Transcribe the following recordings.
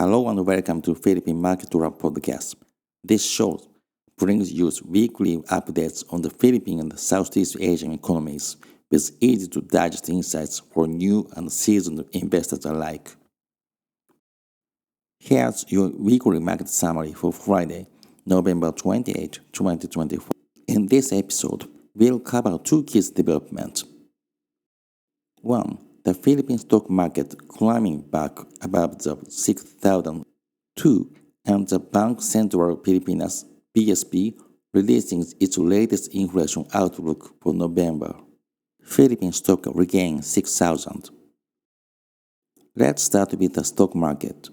Hello and welcome to Philippine Market Wrap podcast. This show brings you weekly updates on the Philippine and Southeast Asian economies with easy-to-digest insights for new and seasoned investors alike. Here's your weekly market summary for Friday, November 28, 2024. In this episode, we'll cover two key developments. 1. The Philippine stock market climbing back above the 6,000. 2. And the Bangko Sentral Pilipinas (BSP) releasing its latest inflation outlook for November. Philippine stock regained 6,000. Let's start with the stock market.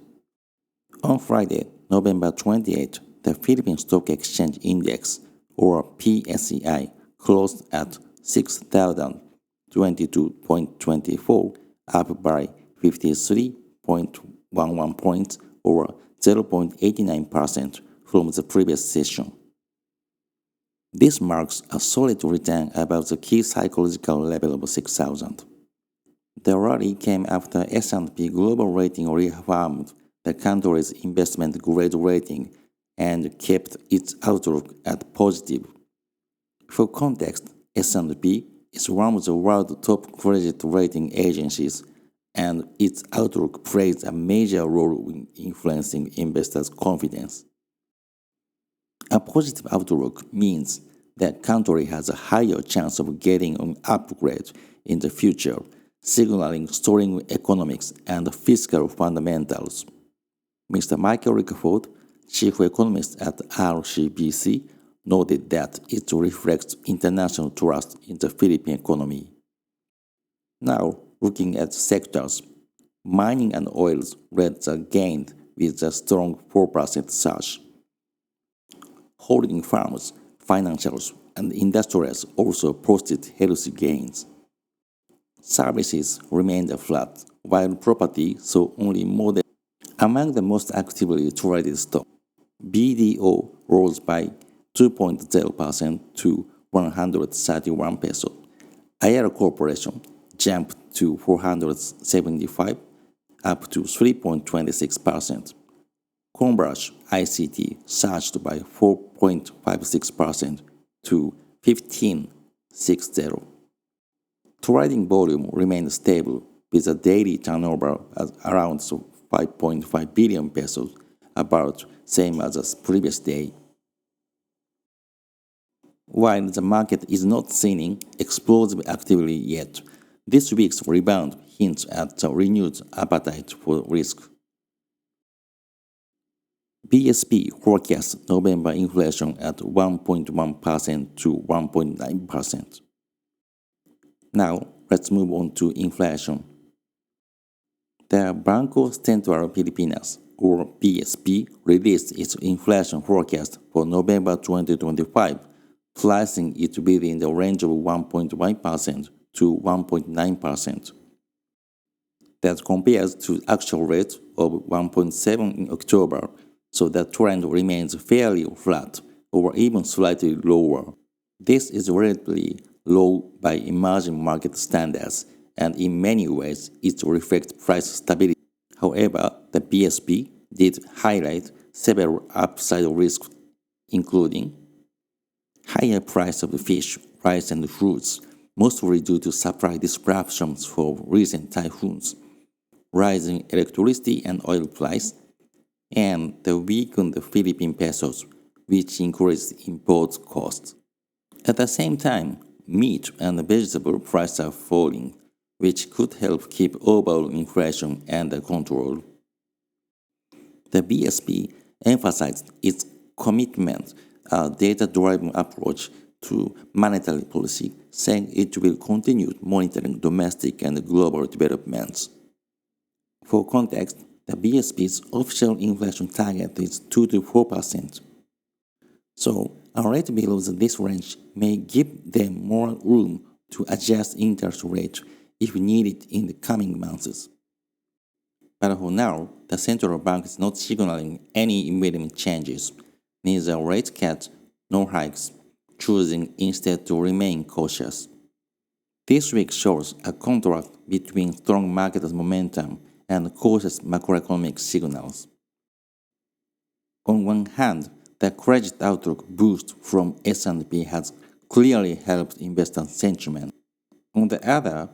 On Friday, November 28, the Philippine Stock Exchange Index, or PSEi, closed at 6,022.24, up by 53.11 points or 0.89% from the previous session. This marks a solid return above the key psychological level of 6,000. The rally came after S&P Global Rating reaffirmed the country's investment grade rating and kept its outlook at positive. For context, S&P is one of the world's top credit rating agencies, and its outlook plays a major role in influencing investors' confidence. A positive outlook means that country has a higher chance of getting an upgrade in the future, signaling strong economics and fiscal fundamentals. Mr. Michael Rickford, chief economist at RCBC, noted that it reflects international trust in the Philippine economy. Now, looking at sectors, mining and oils led the gain with a strong 4% surge. Holding firms, financials, and industrials also posted healthy gains. Services remained flat, while property saw only moderate. Among the most actively traded stocks, BDO rose by 2.0% to 131 pesos. Ayala Corporation jumped to 475, up to 3.26%. Converge ICT surged by 4.56% to 1560. Trading volume remained stable with a daily turnover at around 5.5 billion pesos, about same as the previous day. While the market is not seeing explosive activity yet, this week's rebound hints at a renewed appetite for risk. BSP forecasts November inflation at 1.1% to 1.9%. Now, let's move on to inflation. The Bangko Sentral Pilipinas, or BSP, released its inflation forecast for November 2025, placing it within the range of 1.1% to 1.9%. That compares to actual rate of 1.7 in October, so the trend remains fairly flat or even slightly lower. This is relatively low by emerging market standards, and in many ways it reflects price stability. However, the BSP did highlight several upside risks, including higher price of fish, rice, and fruits, mostly due to supply disruptions for recent typhoons, rising electricity and oil price, and the weakened Philippine pesos, which increased import costs. At the same time, meat and vegetable prices are falling, which could help keep overall inflation under control. The BSP emphasized its commitment a data-driven approach to monetary policy, saying it will continue monitoring domestic and global developments. For context, the BSP's official inflation target is 2 to 4%. So, a rate below this range may give them more room to adjust interest rates if needed in the coming months. But for now, the central bank is not signaling any immediate changes, neither rate cuts nor hikes, choosing instead to remain cautious. This week shows a contrast between strong market momentum and cautious macroeconomic signals. On one hand, the credit outlook boost from S&P has clearly helped investor sentiment. On the other,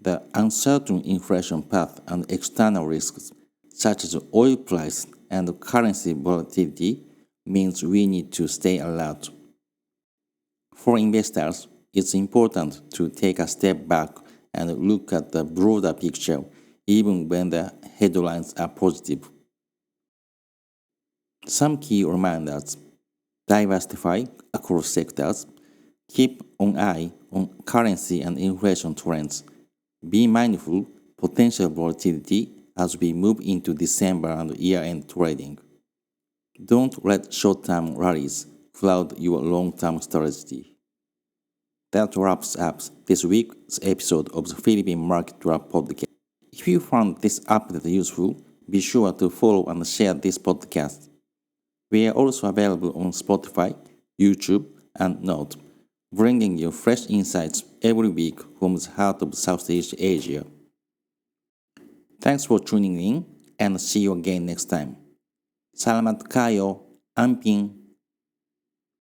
the uncertain inflation path and external risks, such as oil price and currency volatility, means we need to stay alert. For investors, it's important to take a step back and look at the broader picture even when the headlines are positive. Some key reminders: diversify across sectors, keep an eye on currency and inflation trends, be mindful potential volatility as we move into December and year-end trading. Don't let short-term rallies cloud your long-term strategy. That wraps up this week's episode of the Philippine Market Wrap podcast. If you found this update useful, be sure to follow and share this podcast. We are also available on Spotify, YouTube, and Note, bringing you fresh insights every week from the heart of Southeast Asia. Thanks for tuning in, and see you again next time. Salamat kayo, Amping.